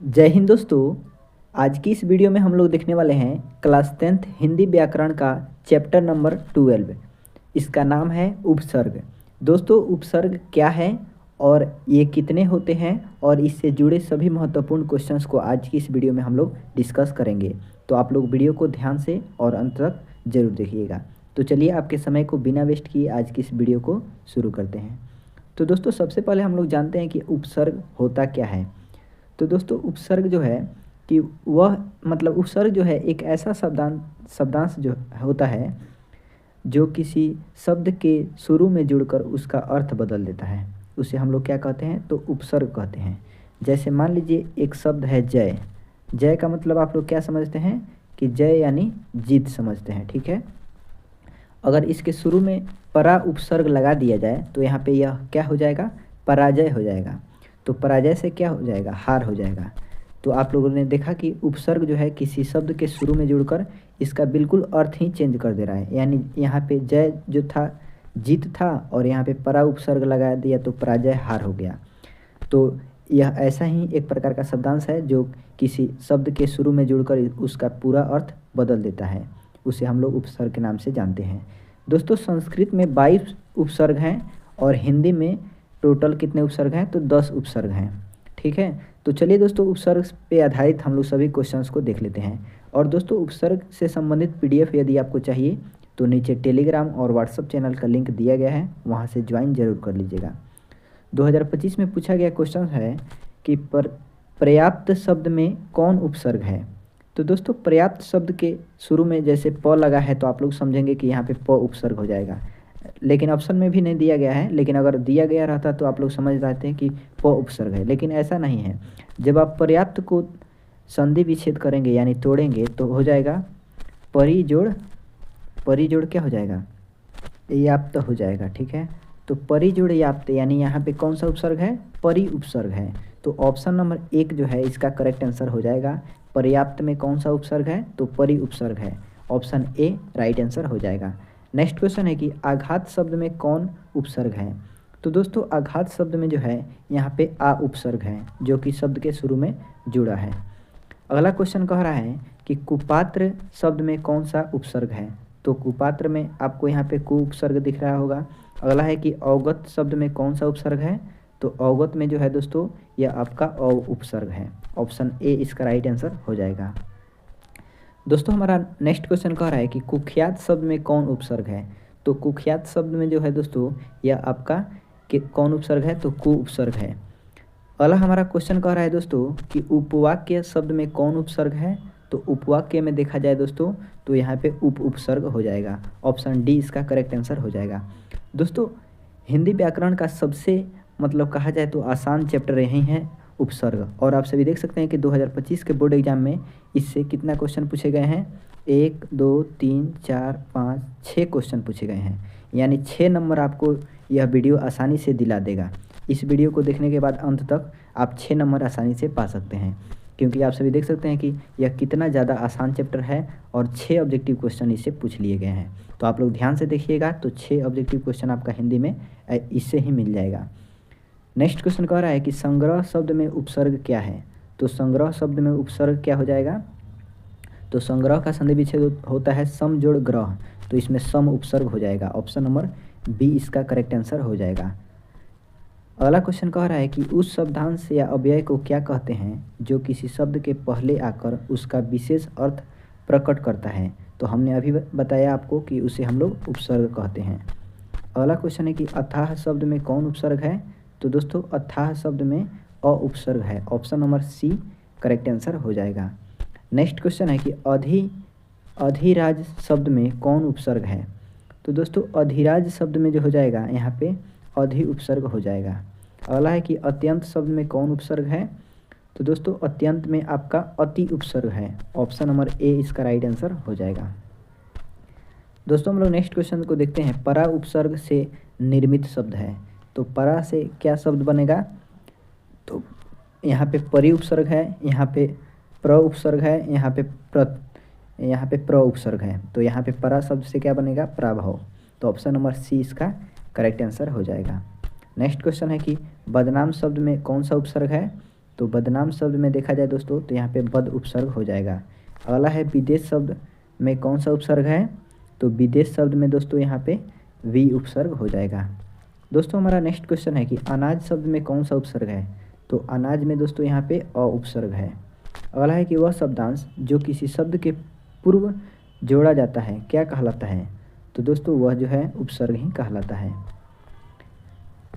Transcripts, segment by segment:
जय हिंद दोस्तों। आज की इस वीडियो में हम लोग देखने वाले हैं क्लास 10th हिंदी व्याकरण का चैप्टर नंबर 12। इसका नाम है उपसर्ग। दोस्तों, उपसर्ग क्या है और ये कितने होते हैं और इससे जुड़े सभी महत्वपूर्ण क्वेश्चंस को आज की इस वीडियो में हम लोग डिस्कस करेंगे। तो आप लोग वीडियो को ध्यान से और अंत तक जरूर देखिएगा। तो चलिए आपके समय को बिना वेस्ट किए आज की इस वीडियो को शुरू करते हैं। तो दोस्तों, सबसे पहले हम लोग जानते हैं कि उपसर्ग होता क्या है। तो दोस्तों, उपसर्ग जो है कि वह उपसर्ग जो है एक ऐसा शब्दांश जो होता है जो किसी शब्द के शुरू में जुड़कर उसका अर्थ बदल देता है। उसे हम लोग क्या कहते हैं? तो उपसर्ग कहते हैं। जैसे मान लीजिए एक शब्द है जय। जय का मतलब आप लोग क्या समझते हैं कि जय यानी जीत समझते हैं, ठीक है। अगर इसके शुरू में परा उपसर्ग लगा दिया जाए तो यहाँ पे यह क्या हो जाएगा? पराजय हो जाएगा। तो पराजय से क्या हो जाएगा? हार हो जाएगा। तो आप लोगों ने देखा कि उपसर्ग जो है किसी शब्द के शुरू में जुड़कर इसका बिल्कुल अर्थ ही चेंज कर दे रहा है। यानी यहाँ पे जय जो था जीत था और यहाँ पे परा उपसर्ग लगा दिया तो पराजय हार हो गया। तो यह ऐसा ही एक प्रकार का शब्दांश है जो किसी शब्द के शुरू में जुड़कर उसका पूरा अर्थ बदल देता है। उसे हम लोग उपसर्ग के नाम से जानते हैं। दोस्तों, संस्कृत में 22 उपसर्ग हैं और हिंदी में टोटल कितने उपसर्ग हैं? तो 10 उपसर्ग हैं, ठीक है। तो चलिए दोस्तों, उपसर्ग पे आधारित हम लोग सभी क्वेश्चंस को देख लेते हैं। और दोस्तों, उपसर्ग से संबंधित पीडीएफ यदि आपको चाहिए तो नीचे टेलीग्राम और व्हाट्सएप चैनल का लिंक दिया गया है, वहाँ से ज्वाइन जरूर कर लीजिएगा। 2025 में पूछा गया क्वेश्चन है कि पर्याप्त शब्द में कौन उपसर्ग है। तो दोस्तों, पर्याप्त शब्द के शुरू में जैसे प लगा है तो आप लोग समझेंगे कि यहाँ पे प उपसर्ग हो जाएगा, लेकिन ऑप्शन में भी नहीं दिया गया है। लेकिन अगर दिया गया रहता तो आप लोग समझ जाते हैं कि प उपसर्ग है, लेकिन ऐसा नहीं है। जब आप पर्याप्त को संधि विच्छेद करेंगे यानी तोड़ेंगे तो हो जाएगा परिजोड़। परिजोड़ क्या हो जाएगा? याप्त हो जाएगा, ठीक है। तो परिजोड़ याप्त यानी यहाँ पे कौन सा उपसर्ग है? परि उपसर्ग है। तो ऑप्शन नंबर 1 जो है इसका करेक्ट आंसर हो जाएगा। पर्याप्त में कौन सा उपसर्ग है? तो परि उपसर्ग है। ऑप्शन ए राइट आंसर हो जाएगा। नेक्स्ट क्वेश्चन है कि आघात शब्द में कौन उपसर्ग है। तो दोस्तों, आघात शब्द में जो है यहाँ पे आ उपसर्ग है जो कि शब्द के शुरू में जुड़ा है। अगला क्वेश्चन कह रहा है कि कुपात्र शब्द में कौन सा उपसर्ग है। तो कुपात्र में आपको यहाँ पे कु उपसर्ग दिख रहा होगा। अगला है कि अवगत शब्द में कौन सा उपसर्ग है। तो अवगत में जो है दोस्तों यह आपका अ उपसर्ग है। ऑप्शन ए इसका राइट आंसर हो जाएगा। दोस्तों, हमारा नेक्स्ट क्वेश्चन कह रहा है कि कुख्यात शब्द में कौन उपसर्ग है। तो कुख्यात शब्द में जो है दोस्तों यह आपका कौन उपसर्ग है? तो कु उपसर्ग है। अगला हमारा क्वेश्चन कह रहा है दोस्तों कि उपवाक्य शब्द में कौन उपसर्ग है। तो उपवाक्य में देखा जाए दोस्तों तो यहाँ पे उप उपसर्ग हो जाएगा। ऑप्शन डी इसका करेक्ट आंसर हो जाएगा। दोस्तों, हिंदी व्याकरण का सबसे कहा जाए तो आसान चैप्टर यही है उपसर्ग। और आप सभी देख सकते हैं कि 2025 के बोर्ड एग्जाम में इससे कितना क्वेश्चन पूछे गए हैं? 1 2 3 4 5 6 क्वेश्चन पूछे गए हैं। यानी 6 नंबर आपको यह वीडियो आसानी से दिला देगा। इस वीडियो को देखने के बाद अंत तक आप 6 नंबर आसानी से पा सकते हैं, क्योंकि आप सभी देख सकते हैं कि यह कितना ज़्यादा आसान चैप्टर है और 6 ऑब्जेक्टिव क्वेश्चन इससे पूछ लिए गए हैं। तो आप लोग ध्यान से देखिएगा तो 6 ऑब्जेक्टिव क्वेश्चन आपका हिंदी में इससे ही मिल जाएगा। नेक्स्ट क्वेश्चन कह रहा है कि संग्रह शब्द में उपसर्ग क्या है। तो संग्रह शब्द में उपसर्ग क्या हो जाएगा? तो संग्रह का संधि विच्छेद होता है सम जोड़ ग्रह, तो इसमें सम उपसर्ग हो जाएगा। ऑप्शन नंबर बी इसका करेक्ट आंसर हो जाएगा। अगला क्वेश्चन कह रहा है कि उस शब्दांश या अव्यय को क्या कहते हैं जो किसी शब्द के पहले आकर उसका विशेष अर्थ प्रकट करता है। तो हमने अभी बताया आपको कि उसे हम लोग उपसर्ग कहते हैं। अगला क्वेश्चन है कि अथाह शब्द में कौन उपसर्ग है। तो दोस्तों, अथाह शब्द में अ उपसर्ग है। Option number C correct answer हो जाएगा। नेक्स्ट क्वेश्चन है कि अधिराज शब्द में कौन उपसर्ग है। तो दोस्तों, अधिराज शब्द में जो हो जाएगा यहाँ पे अधि उपसर्ग हो जाएगा। अगला है कि अत्यंत शब्द में कौन उपसर्ग है। तो दोस्तों, अत्यंत में आपका अति उपसर्ग है। ऑप्शन नंबर ए इसका राइट आंसर हो जाएगा। दोस्तों, हम लोग नेक्स्ट क्वेश्चन को देखते हैं। परा उपसर्ग से निर्मित शब्द है। तो परा से क्या शब्द बनेगा? तो यहाँ पे परि उपसर्ग है, यहाँ पे प्र उपसर्ग है, यहाँ पे प्र उपसर्ग है। तो यहाँ पे परा शब्द से क्या बनेगा? प्राभव। तो ऑप्शन नंबर सी इसका करेक्ट आंसर हो जाएगा। नेक्स्ट क्वेश्चन है कि बदनाम शब्द में कौन सा उपसर्ग है। तो बदनाम शब्द में देखा जाए दोस्तों तो यहाँ पे बद उपसर्ग हो जाएगा। अगला है विदेश शब्द में कौन सा उपसर्ग है, तो विदेश शब्द में दोस्तों यहाँ पे वी उपसर्ग हो जाएगा। दोस्तों हमारा नेक्स्ट क्वेश्चन है कि अनाज शब्द में कौन सा उपसर्ग है, तो अनाज में दोस्तों यहाँ पे अ उपसर्ग है। अगला है कि वह शब्दांश जो किसी शब्द के पूर्व जोड़ा जाता है क्या कहलाता है, तो दोस्तों वह जो है उपसर्ग ही कहलाता है।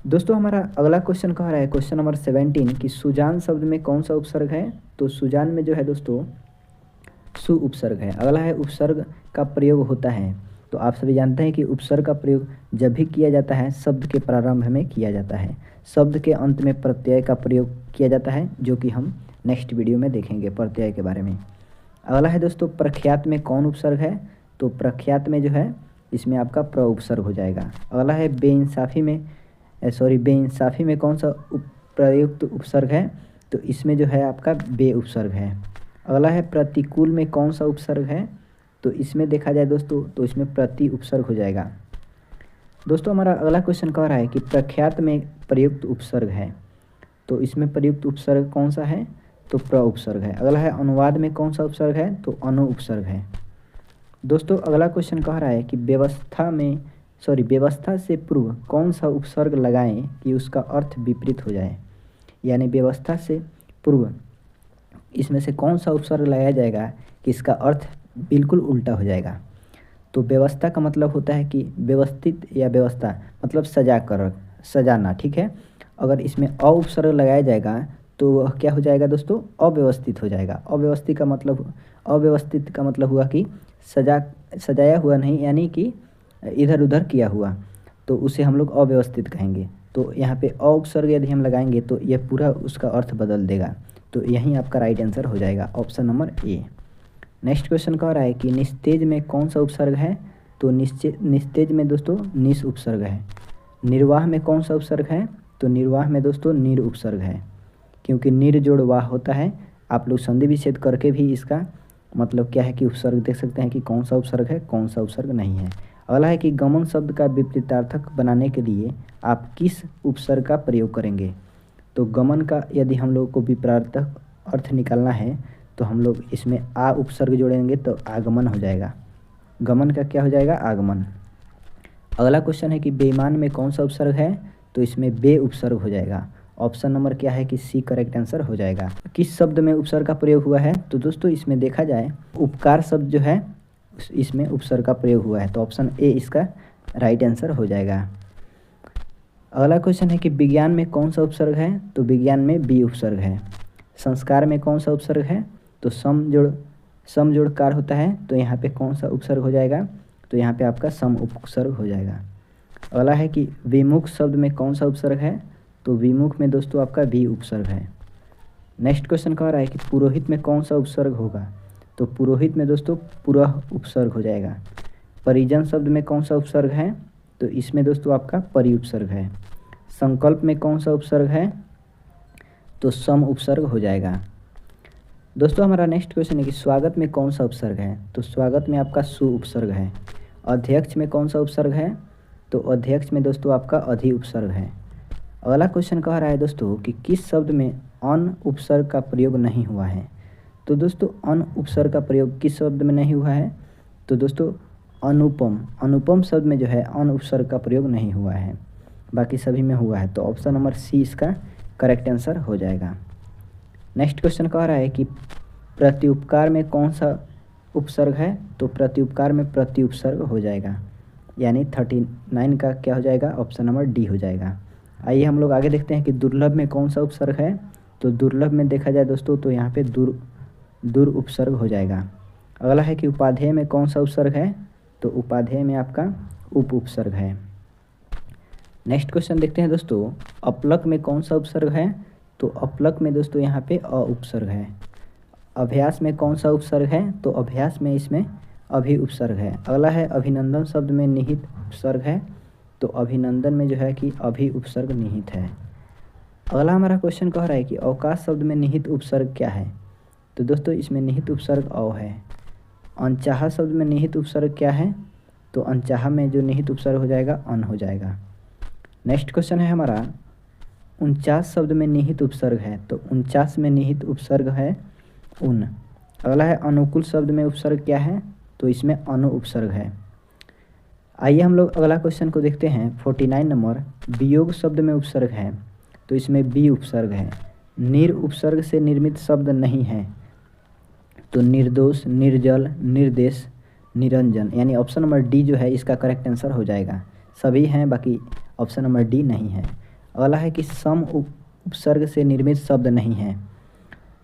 दोस्तों हमारा अगला क्वेश्चन कह रहा है क्वेश्चन नंबर 17 कि सुजान शब्द में कौन सा उपसर्ग है, तो सुजान में जो है दोस्तों सु उपसर्ग है। अगला है उपसर्ग का प्रयोग होता है, तो आप सभी जानते हैं कि उपसर्ग का प्रयोग जब भी किया जाता है शब्द के प्रारंभ में किया जाता है, शब्द के अंत में प्रत्यय का प्रयोग किया जाता है, जो कि हम नेक्स्ट वीडियो में देखेंगे प्रत्यय के बारे में। अगला है दोस्तों प्रख्यात में कौन उपसर्ग है, तो प्रख्यात में जो है इसमें आपका प्र उपसर्ग हो जाएगा। अगला है बेइंसाफी में कौन सा प्रयुक्त उपसर्ग है, तो इसमें जो है आपका बे उपसर्ग है। अगला है प्रतिकूल में कौन सा उपसर्ग है, तो इसमें देखा जाए दोस्तों तो इसमें प्रति उपसर्ग हो जाएगा। दोस्तों हमारा अगला क्वेश्चन कह रहा है कि प्रख्यात में प्रयुक्त उपसर्ग है, तो इसमें प्रयुक्त उपसर्ग कौन सा है, तो प्र उपसर्ग है। अगला है अनुवाद में कौन सा उपसर्ग है, तो अनु उपसर्ग है। दोस्तों अगला क्वेश्चन कह रहा है कि व्यवस्था से पूर्व कौन सा उपसर्ग लगाएं कि उसका अर्थ विपरीत हो जाए, यानी व्यवस्था से पूर्व इसमें से कौन सा उपसर्ग लगाया जाएगा कि इसका अर्थ बिल्कुल उल्टा हो जाएगा। तो व्यवस्था का मतलब होता है कि व्यवस्थित या व्यवस्था मतलब सजाना, ठीक है। अगर इसमें अ उपसर्ग लगाया जाएगा तो वह क्या हो जाएगा दोस्तों, अव्यवस्थित हो जाएगा। अव्यवस्थित का मतलब हुआ कि सजाया हुआ नहीं, यानी कि इधर उधर किया हुआ, तो उसे हम लोग अव्यवस्थित कहेंगे। तो यहाँ पे अ उपसर्ग यदि हम लगाएंगे तो यह पूरा उसका अर्थ बदल देगा, तो यही आपका राइट आंसर हो जाएगा option number A. Next question कह रहा है कि निस्तेज में कौन सा उपसर्ग है, तो निस्तेज में दोस्तों निस उपसर्ग है। निर्वाह में कौन सा उपसर्ग है, तो निर्वाह में दोस्तों निर उपसर्ग है, क्योंकि निर जोड़ वाह होता है। आप लोग संधि विच्छेद करके भी इसका मतलब क्या है कि उपसर्ग देख सकते हैं कि कौन सा उपसर्ग है कौन सा उपसर्ग नहीं है। अगला है कि गमन शब्द का विपरीतार्थक बनाने के लिए आप किस उपसर्ग का प्रयोग करेंगे, तो गमन का यदि हम लोग को विपरीतार्थक अर्थ निकालना है तो हम लोग इसमें आ उपसर्ग जोड़ेंगे तो आगमन हो जाएगा। गमन का क्या हो जाएगा, आगमन। अगला क्वेश्चन है कि बेईमान में कौन सा उपसर्ग है, तो इसमें बे उपसर्ग हो जाएगा। ऑप्शन नंबर क्या है कि सी करेक्ट आंसर हो जाएगा। किस शब्द में उपसर्ग का प्रयोग हुआ है, तो दोस्तों इसमें देखा जाए उपकार शब्द जो है इसमें उपसर्ग का प्रयोग हुआ है, तो ऑप्शन ए इसका राइट आंसर हो जाएगा। अगला क्वेश्चन है कि विज्ञान में कौन सा उपसर्ग है, तो विज्ञान में बी उपसर्ग है। संस्कार में कौन सा उपसर्ग है, तो सम जोड़ कार होता है, तो यहाँ पे कौन सा उपसर्ग हो जाएगा, तो यहाँ पे आपका सम उपसर्ग हो जाएगा। अगला है कि विमुख शब्द में कौन सा उपसर्ग है, तो विमुख में दोस्तों आपका भी उपसर्ग है। नेक्स्ट क्वेश्चन कह रहा है कि पुरोहित में कौन सा उपसर्ग होगा, तो पुरोहित में दोस्तों पुरः उपसर्ग हो जाएगा। परिजन शब्द में कौन सा उपसर्ग है, तो इसमें दोस्तों आपका परि उपसर्ग है। संकल्प में कौन सा उपसर्ग है, तो सम उपसर्ग हो जाएगा। दोस्तों हमारा नेक्स्ट क्वेश्चन है कि स्वागत में कौन सा उपसर्ग है, तो स्वागत में आपका सु उपसर्ग है। अध्यक्ष में कौन सा उपसर्ग है, तो अध्यक्ष में दोस्तों आपका अधि उपसर्ग है। अगला क्वेश्चन कह रहा है दोस्तों कि किस शब्द में अन उपसर्ग का प्रयोग नहीं हुआ है, तो दोस्तों अन उपसर्ग का प्रयोग किस शब्द में नहीं हुआ है, तो दोस्तों अनुपम शब्द में जो है अन उपसर्ग का प्रयोग नहीं हुआ है, बाकी सभी में हुआ है, तो ऑप्शन नंबर सी इसका करेक्ट आंसर हो जाएगा। नेक्स्ट क्वेश्चन कह रहा है कि प्रत्युपकार में कौन सा उपसर्ग है, तो प्रत्युपकार में प्रति उपसर्ग हो जाएगा, यानी 39 का क्या हो जाएगा, ऑप्शन नंबर डी हो जाएगा। आइए हम लोग आगे देखते हैं कि दुर्लभ में कौन सा उपसर्ग है, तो दुर्लभ में देखा जाए दोस्तों तो यहाँ पे दुर उपसर्ग हो जाएगा। अगला है कि उपाधेय में कौन सा उपसर्ग है, तो उपाधेय में आपका उप उपसर्ग है। नेक्स्ट क्वेश्चन देखते हैं दोस्तों, अपलक में कौन सा उपसर्ग है, तो अपलक में दोस्तों यहाँ पे अ उपसर्ग है। अभ्यास में कौन सा उपसर्ग है, तो अभ्यास में इसमें अभि उपसर्ग है। अगला है अभिनंदन शब्द में निहित उपसर्ग है, तो अभिनंदन में जो है कि अभि उपसर्ग निहित है। अगला हमारा क्वेश्चन कह रहा है कि अवकाश शब्द में निहित उपसर्ग क्या है, तो दोस्तों इसमें निहित उपसर्ग अव है। अनचाहा शब्द में निहित उपसर्ग क्या है, तो अनचाहा में जो निहित उपसर्ग हो जाएगा अन हो जाएगा। नेक्स्ट क्वेश्चन है हमारा 49 शब्द में निहित उपसर्ग है, तो 49 में निहित उपसर्ग है उन। अगला है अनुकूल शब्द में उपसर्ग क्या है, तो इसमें अनु उपसर्ग है। आइए हम लोग अगला क्वेश्चन को देखते हैं। 49 नंबर, वियोग शब्द में उपसर्ग है, तो इसमें बी उपसर्ग है। निर उपसर्ग से निर्मित शब्द नहीं है, तो निर्दोष, निर्जल, निर्देश, निरंजन, यानी ऑप्शन नंबर डी जो है इसका करेक्ट आंसर हो जाएगा। सभी हैं, बाकी ऑप्शन नंबर डी नहीं है। अगला है कि सम उपसर्ग से निर्मित शब्द नहीं है,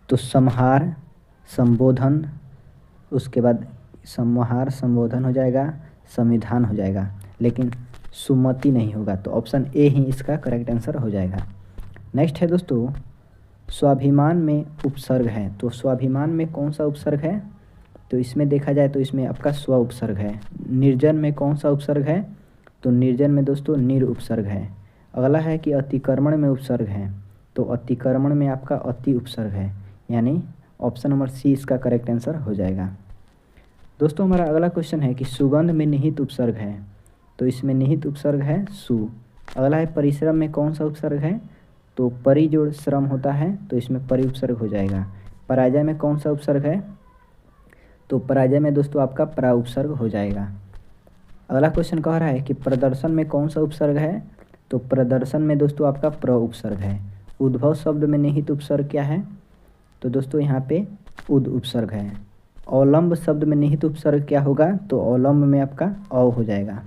तो संहार, संबोधन, उसके बाद संहार संबोधन हो जाएगा, संविधान हो जाएगा, लेकिन सुमति नहीं होगा, तो ऑप्शन ए ही इसका करेक्ट आंसर हो जाएगा। नेक्स्ट है दोस्तों, स्वाभिमान में उपसर्ग है, तो स्वाभिमान में कौन सा उपसर्ग है, तो इसमें देखा जाए तो इसमें आपका स्व उपसर्ग है। निर्जन में कौन सा उपसर्ग है, तो निर्जन में दोस्तों निर उपसर्ग है। अगला है कि अतिक्रमण में उपसर्ग है, तो अतिक्रमण में आपका अति उपसर्ग है, यानी ऑप्शन नंबर सी इसका करेक्ट आंसर हो जाएगा। दोस्तों हमारा अगला क्वेश्चन है कि सुगंध में निहित उपसर्ग है, तो इसमें निहित उपसर्ग है सु। अगला है परिश्रम में कौन सा उपसर्ग है, तो परि जोड़ श्रम होता है, तो इसमें परि उपसर्ग हो जाएगा। पराजय में कौन सा उपसर्ग है, तो पराजय में दोस्तों आपका परा उपसर्ग हो जाएगा। अगला क्वेश्चन कह रहा है कि प्रदर्शन में कौन सा उपसर्ग है, तो प्रदर्शन में दोस्तों आपका प्र उपसर्ग है। उद्भव शब्द में निहित उपसर्ग क्या है, तो दोस्तों यहाँ पे उद उपसर्ग है। अवलंब शब्द में निहित उपसर्ग क्या होगा, तो अवलंब में आपका अव हो जाएगा।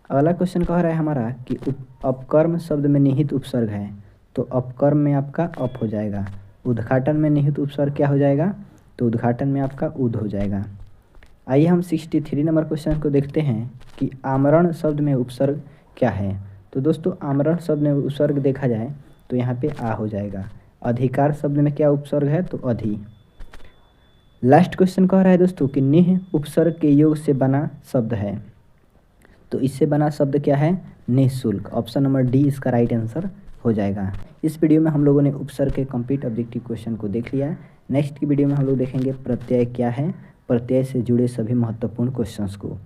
अगला क्वेश्चन कह रहा है हमारा कि अपकर्म शब्द में निहित उपसर्ग है, तो अपकर्म में आपका अप हो जाएगा। उद्घाटन में निहित उपसर्ग क्या हो जाएगा, तो उद्घाटन में आपका उद हो जाएगा। आइए हम 63 नंबर क्वेश्चन को देखते हैं कि आमरण शब्द में उपसर्ग क्या है। तो दोस्तों आमरण शब्द में उपसर्ग देखा जाए तो यहाँ पे आ हो जाएगा। अधिकार शब्द में क्या उपसर्ग है, तो अधि। लास्ट क्वेश्चन कह रहा है दोस्तों कि निह उपसर्ग के योग से बना शब्द है, तो इससे बना शब्द क्या है, निःशुल्क। ऑप्शन नंबर डी इसका राइट आंसर हो जाएगा। इस वीडियो में हम लोगों ने उपसर्ग के कंप्लीट ऑब्जेक्टिव क्वेश्चन को देख लिया। नेक्स्ट की वीडियो में हम लोग देखेंगे प्रत्यय क्या है, प्रत्यय से जुड़े सभी महत्वपूर्ण क्वेश्चंस को।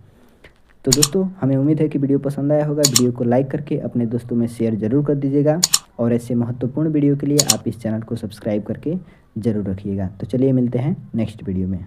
तो दोस्तों हमें उम्मीद है कि वीडियो पसंद आया होगा। वीडियो को लाइक करके अपने दोस्तों में शेयर जरूर कर दीजिएगा, और ऐसे महत्वपूर्ण वीडियो के लिए आप इस चैनल को सब्सक्राइब करके जरूर रखिएगा। तो चलिए मिलते हैं नेक्स्ट वीडियो में।